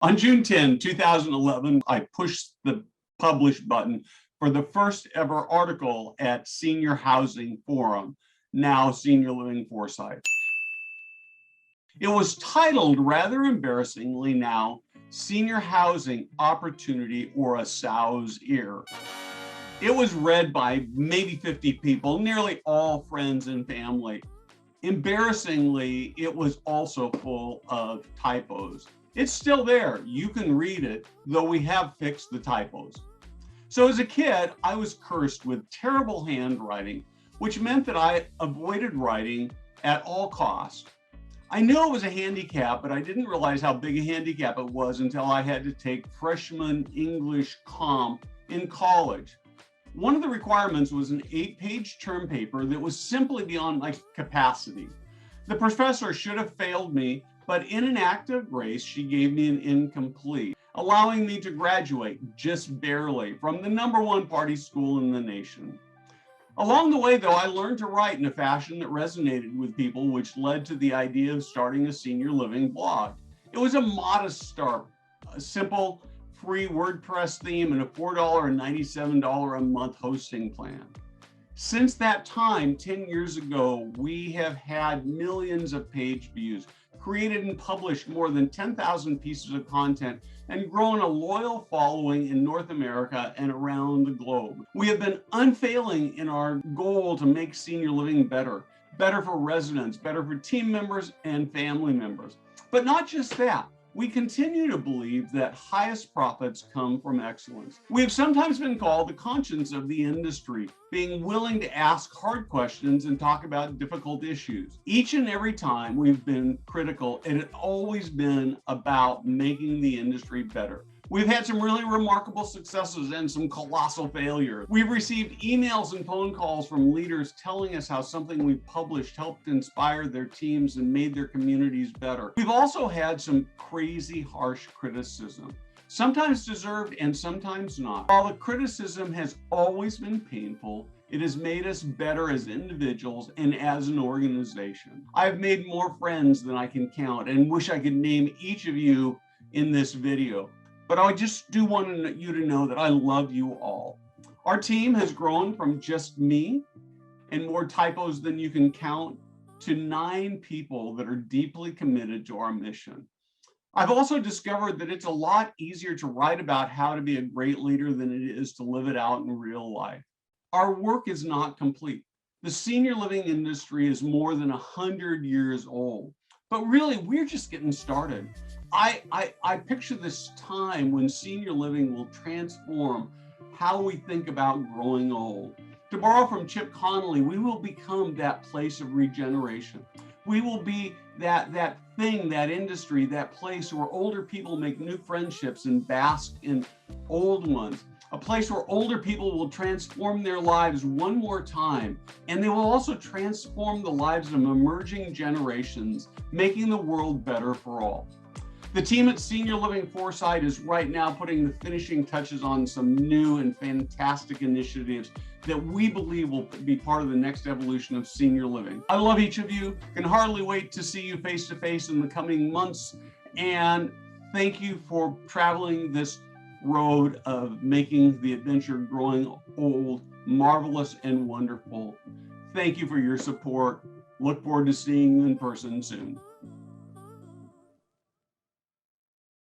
On June 10, 2011, I pushed the publish button for the first ever article at Senior Housing Forum, now Senior Living FORESIGHT. It was titled, rather embarrassingly now, Senior Housing Opportunity or a Sow's Ear. It was read by maybe 50 people, nearly all friends and family. Embarrassingly, it was also full of typos. It's still there. You can read it, though we have fixed the typos. So as a kid, I was cursed with terrible handwriting, which meant that I avoided writing at all costs. I knew it was a handicap, but I didn't realize how big a handicap it was until I had to take freshman English comp in college. One of the requirements was an 8-page term paper that was simply beyond my capacity. The professor should have failed me, but in an act of grace, she gave me an incomplete, allowing me to graduate just barely from the #1 party school in the nation. Along the way, though, I learned to write in a fashion that resonated with people, which led to the idea of starting a senior living blog. It was a modest start, a simple, free WordPress theme and a $4.97 a month hosting plan. Since that time, 10 years ago, we have had millions of page views, created and published more than 10,000 pieces of content, and grown a loyal following in North America and around the globe. We have been unfailing in our goal to make senior living better for residents, better for team members and family members. But not just that. We continue to believe that highest profits come from excellence. We have sometimes been called the conscience of the industry, being willing to ask hard questions and talk about difficult issues. Each and every time we've been critical, and it's always been about making the industry better. We've had some really remarkable successes and some colossal failures. We've received emails and phone calls from leaders telling us how something we've published helped inspire their teams and made their communities better. We've also had some crazy, harsh criticism, sometimes deserved and sometimes not. While the criticism has always been painful, it has made us better as individuals and as an organization. I've made more friends than I can count and wish I could name each of you in this video. But I just do want you to know that I love you all. Our team has grown from just me and more typos than you can count to 9 people that are deeply committed to our mission. I've also discovered that it's a lot easier to write about how to be a great leader than it is to live it out in real life. Our work is not complete. The senior living industry is more than 100 years old, but really we're just getting started. I picture this time when senior living will transform how we think about growing old. To borrow from Chip Connolly, we will become that place of regeneration. We will be that thing, that industry, that place where older people make new friendships and bask in old ones. A place where older people will transform their lives one more time, and they will also transform the lives of emerging generations, making the world better for all. The team at Senior Living FORESIGHT is right now putting the finishing touches on some new and fantastic initiatives that we believe will be part of the next evolution of senior living. I love each of you. Can hardly wait to see you face to face in the coming months. And thank you for traveling this road of making the adventure growing old marvelous and wonderful. Thank you for your support. Look forward to seeing you in person soon.